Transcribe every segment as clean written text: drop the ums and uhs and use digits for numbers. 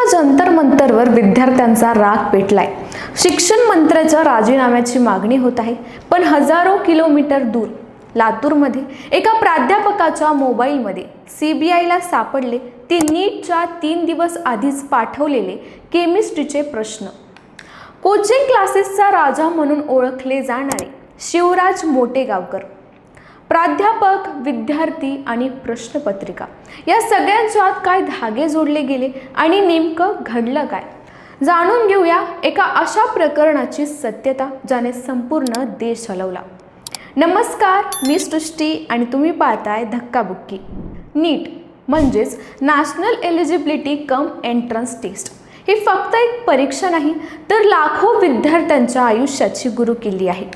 दिल्लीच्या जंतर मंतरवर विद्यार्थ्यांचा राग पेटलाय। शिक्षण मंत्र्याच्या राजीनाम्याची मागणी होत आहे, पण हजारो किलोमीटर दूर लातूरमध्ये एका प्राध्यापकाच्या मोबाईलमध्ये सीबीआयला सापडले ते नीटच्या 3 दिवस आधीच पाठवलेले केमिस्ट्रीचे प्रश्न। कोचिंग क्लासेसचा राजा म्हणून ओळखले जाणारे शिवराज मोटेगावकर, प्राध्यापक, विद्यार्थी आणि प्रश्नपत्रिका या सगळ्यांच्यात काय धागे जोडले गेले आणि नेमकं घडलं काय, जाणून घेऊया एका अशा प्रकरणाची सत्यता ज्याने संपूर्ण देश हलवला। नमस्कार, मी सृष्टी आणि तुम्ही पाहताय धक्काबुक्की। नीट म्हणजेच national eligibility cum entrance test ही फक्त एक परीक्षा नाही, तर लाखो विद्यार्थ्यांच्या आयुष्याची गुरुकिल्ली आहे।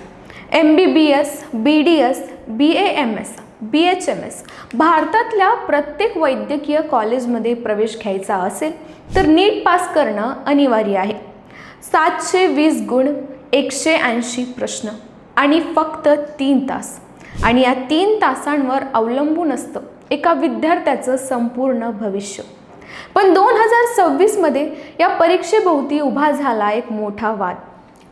MBBS, BDS, BAMS, BHMS भारतातल्या प्रत्येक वैद्यकीय कॉलेजमध्ये प्रवेश घ्यायचा असेल तर नीट पास करणं अनिवार्य आहे। 720 गुण, 180 प्रश्न आणि फक्त 3 तास, आणि या 3 तासांवर अवलंबून असतं एका विद्यार्थ्याचं संपूर्ण भविष्य। पण 2026 मध्ये या परीक्षेभोवती उभा झाला एक मोठा वाद।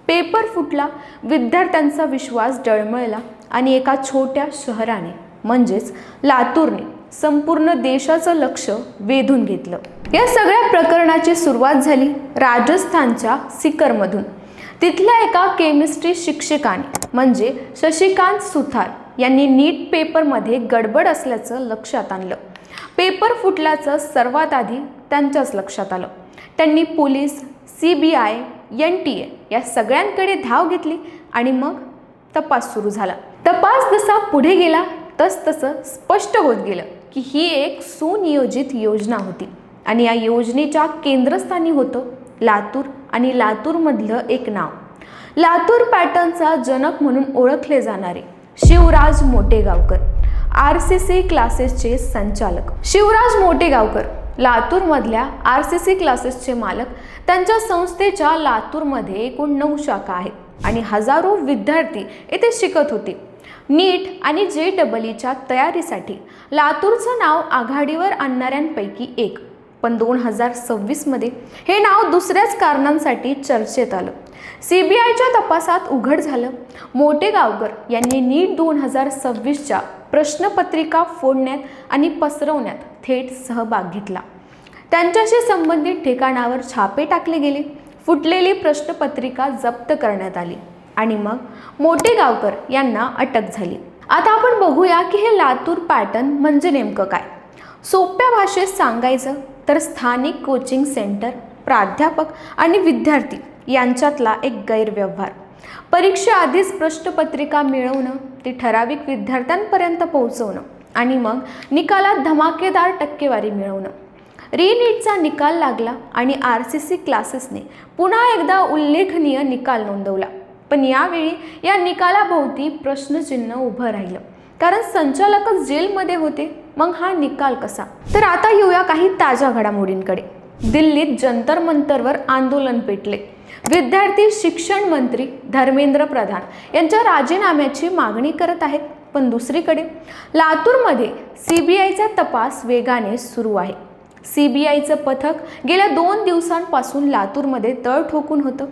पेपर फुटला, विद्यार्थ्यांचा विश्वास डळमळला आणि एका छोट्या शहराने म्हणजेच लातूरने संपूर्ण देशाचं लक्ष वेधून घेतलं। या सगळ्या प्रकरणाची सुरुवात झाली राजस्थानच्या सीकरमधून। तिथल्या एका केमिस्ट्री शिक्षकाने म्हणजे शशिकांत सुथार यांनी नीट पेपरमध्ये गडबड असल्याचं लक्षात आणलं। पेपर फुटल्याचं सर्वात आधी त्यांच्याच लक्षात आलं। त्यांनी पोलीस, CBI, NTA या सगळ्यांकडे धाव घेतली आणि मग तपास सुरू झाला। तपास जसा पुढे गेला तसतसं स्पष्ट होत गेलं की ही एक सुनियोजित योजना होती आणि या योजनेच्या केंद्रस्थानी होतं लातूर आणि लातूरमधलं एक नाव, लातूर पॅटर्नचा जनक म्हणून ओळखले जाणारे शिवराज मोटेगावकर, RCC क्लासेसचे संचालक। शिवराज मोटेगावकर लातूरमधल्या RCC क्लासेसचे मालक। त्यांच्या संस्थेच्या लातूरमध्ये एकूण 9 शाखा आहेत आणि हजारो विद्यार्थी येथे शिकत होते। नीट आणि JEEच्या तयारीसाठी लातूरचं नाव आघाडीवर आणणाऱ्यांपैकी एक। पण 2026 मध्ये हे नाव दुसऱ्याच कारणांसाठी चर्चेत आलं। CBIच्या तपासात उघड झालं, मोटेगावकर यांनी नीट 2026च्या प्रश्नपत्रिका फोडण्यात आणि पसरवण्यात थेट सहभाग घेतला। त्यांच्याशी संबंधित ठिकाणावर छापे टाकले गेले, फुटलेली प्रश्नपत्रिका जप्त करण्यात आली आणि मग मोटेगावकर यांना अटक झाली। आता आपण बघूया की हे लातूर पॅटर्न म्हणजे नेमकं काय। सोप्या भाषेत सांगायचं तर स्थानिक कोचिंग सेंटर, प्राध्यापक आणि विद्यार्थी यांच्यातला एक गैरव्यवहार। परीक्षेआधीच प्रश्नपत्रिका मिळवणं, ती ठराविक विद्यार्थ्यांपर्यंत पोहोचवणं आणि मग निकालात धमाकेदार टक्केवारी मिळवणं। नीटचा निकाल लागला आणि RCC क्लासेसने पुन्हा एकदा उल्लेखनीय निकाल नोंदवला। पण यावेळी या निकालाभोवती प्रश्नचिन्ह उभं राहिलं, कारण संचालकच जेलमध्ये होते। मग हा निकाल कसा? तर आता येऊया काही ताज्या घडामोडींकडे। दिल्लीत जंतर मंतरवर आंदोलन पेटले। विद्यार्थी शिक्षण मंत्री धर्मेंद्र प्रधान यांच्या राजीनाम्याची मागणी करत आहेत। पण दुसरीकडे लातूरमध्ये CBIचा तपास वेगाने सुरू आहे। CBIचं पथक गेल्या 2 दिवसांपासून लातूरमध्ये तळ ठोकून होतं।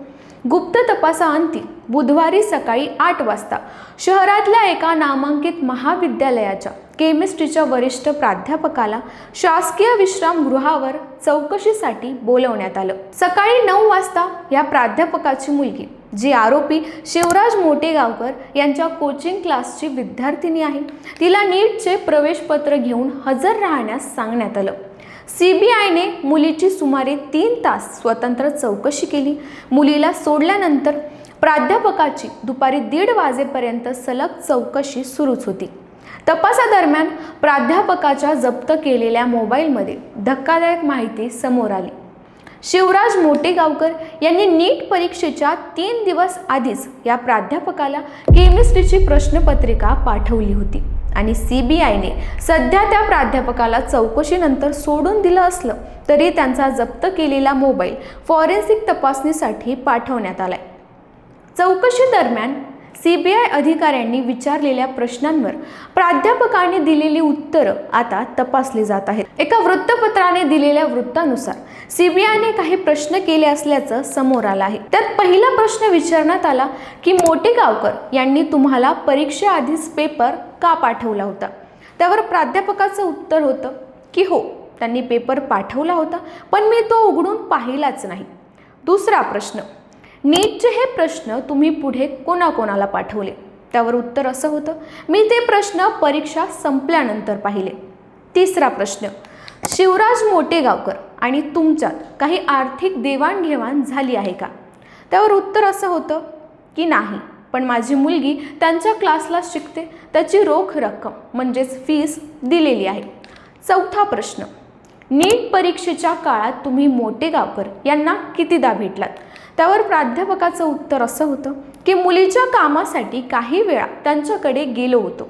गुप्त तपासाअंती बुधवारी सकाळी 8 वाजता शहरातल्या एका नामांकित महाविद्यालयाच्या केमिस्ट्रीच्या वरिष्ठ प्राध्यापकाला शासकीय विश्रामगृहावर चौकशीसाठी बोलवण्यात आलं। सकाळी 9 वाजता या प्राध्यापकाची मुलगी, जी आरोपी शिवराज मोटेगावकर यांच्या कोचिंग क्लासची विद्यार्थिनी आहे, तिला नीटचे प्रवेशपत्र घेऊन हजर राहण्यास सांगण्यात आलं। CBIने मुलीची सुमारे 3 तास स्वतंत्र चौकशी केली। मुलीला सोडल्यानंतर प्राध्यापकाची दुपारी 1:30 वाजेपर्यंत सलग चौकशी सुरूच होती। तपासादरम्यान प्राध्यापकाच्या जप्त केलेल्या मोबाईलमध्ये धक्कादायक माहिती समोर आली। शिवराज मोटेगावकर यांनी नीट परीक्षेच्या 3 दिवस आधीच या प्राध्यापकाला केमिस्ट्रीची प्रश्नपत्रिका पाठवली होती आणि CBIने सध्या त्या प्राध्यापकाला चौकशीनंतर सोडून दिलं असलं तरी त्यांचा जप्त केलेला मोबाईल फॉरेन्सिक तपासणीसाठी पाठवण्यात आलाय। चौकशी दरम्यान CBI अधिकाऱ्यांनी विचारलेल्या प्रश्नांवर प्राध्यापकांनी दिलेली उत्तरं आता तपासली जात आहेत. एका वृत्तपत्राने दिलेल्या वृत्तानुसार CBIने काही प्रश्न केले असल्याचं समोर आलं आहे. त्यात पहिला प्रश्न विचारण्यात आला की मोटेगावकर यांनी तुम्हाला परीक्षेआधीच पेपर का पाठवला होता. त्यावर प्राध्यापकाचं उत्तर होतं की हो, त्यांनी पेपर पाठवला होता, पण मी तो उघडून पाहिलाच नाही. दुसरा प्रश्न, नीटचे हे प्रश्न तुम्ही पुढे कोणाकोणाला पाठवले. त्यावर उत्तर असं होतं, मी ते प्रश्न परीक्षा संपल्यानंतर पाहिले. तिसरा प्रश्न, शिवराज मोटेगावकर आणि तुमच्यात काही आर्थिक देवाणघेवाण झाली आहे का. त्यावर उत्तर असं होतं की नाही, पण माझी मुलगी त्यांच्या क्लासला शिकते, त्याची रोख रक्कम म्हणजेच फीस दिलेली आहे. चौथा प्रश्न, नीट परीक्षेच्या काळात तुम्ही मोटेगावकर यांना कितीदा भेटलात. त्यावर प्राध्यापकाचं उत्तर असं होतं की मुलीच्या कामासाठी काही वेळा त्यांच्याकडे गेलो होतो.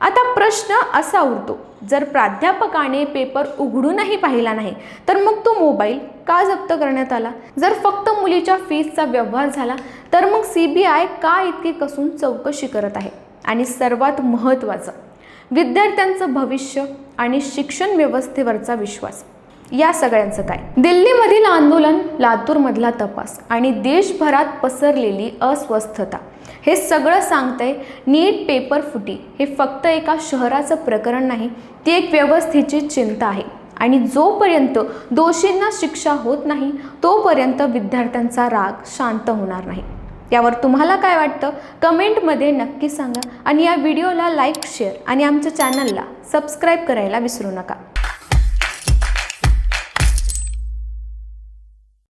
आता प्रश्न असा उरतो, जर प्राध्यापकाने पेपर उघडूनही पाहिला नाही तर मग तो मोबाईल का जप्त करण्यात आला. जर फक्त मुलीच्या फीसचा व्यवहार झाला तर मग CBI का इतकी कसून चौकशी करत आहे. आणि सर्वात महत्त्वाचं, विद्यार्थ्यांचं भविष्य आणि शिक्षण व्यवस्थेवरचा विश्वास, या सगळ्यांचं काय. दिल्लीमधील आंदोलन, लातूरमधला तपास आणि देशभरात पसरलेली अस्वस्थता, हे सगळं सांगतंय नीट पेपर फुटी हे फक्त एका शहराचं प्रकरण नाही, ती एक व्यवस्थेची चिंता आहे. आणि जोपर्यंत दोषींना शिक्षा होत नाही तोपर्यंत विद्यार्थ्यांचा राग शांत होणार नाही. यावर तुम्हाला काय वाटतं कमेंटमध्ये नक्की सांगा. आणि या व्हिडिओला लाईक, शेअर आणि आमच्या चॅनलला सबस्क्राईब करायला विसरू नका.